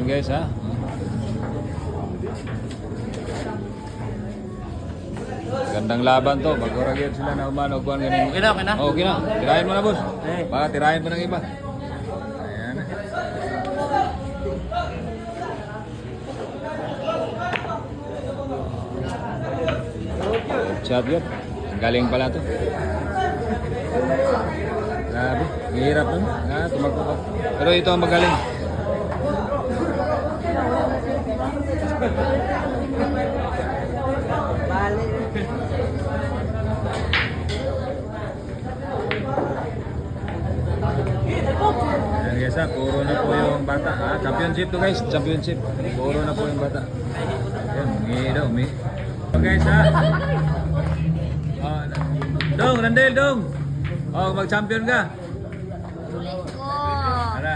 guys ha. Gandang laban to. Maguragyan sila na umano. Kuhan ganun. Okay na, okay na. Okay na. Tirahin mo na boss. Okay. Baka tirahin mo ng iba. Ayan. Shot yun. Ang galing pala to. Grabe. Mahirap nun. Tumakbo pa. Pero ito ang magaling. Ayan guys ha, puro na po yung bata. Championship to guys, championship. Puro na po yung bata. Ayan, may daw, may. So guys ha. Dong, Randel, Dong. Oh, mag-champion ka. Tara.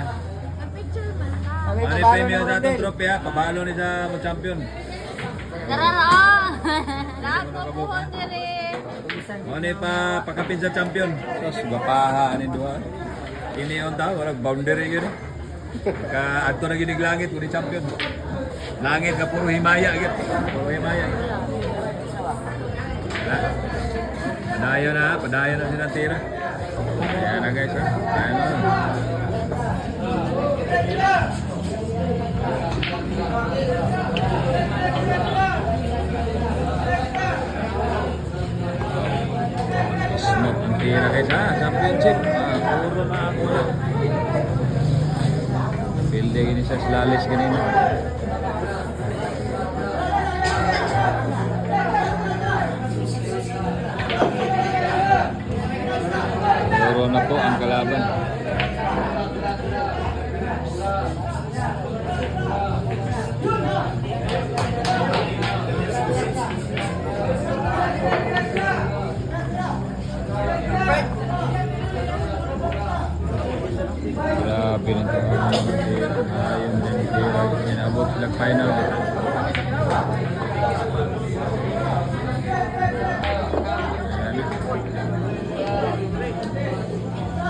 Ano yung premium sa atong trophy ha? Pabalo ni sa mag-champion. Dararang! Nakapuhon niya rin. Ano yung pakapin sa champion? Sos, bapaha, ano yung duha? Ini yung tao, walang boundary yun eh. Adto na ginig langit, kung champion. Langit ka, puro himaya. Puro himaya. Padayon na sinatira. Ayan na guys ha. Ayan na. Smoke ang tira guys ha. Championship. Puro na ako na. Building ini sa Slalis ganina. Puro na po ang kalaban. Grabe nito. Ayun din. Inabot lang final.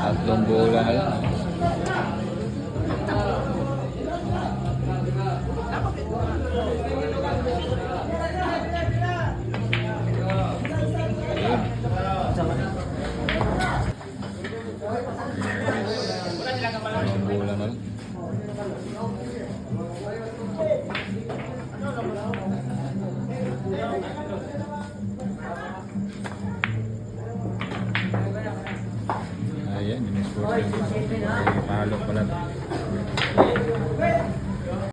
Tatlong bola na lang. Ayun. Tatlong bola na lang. Ayan, yung sporting. Palo pala.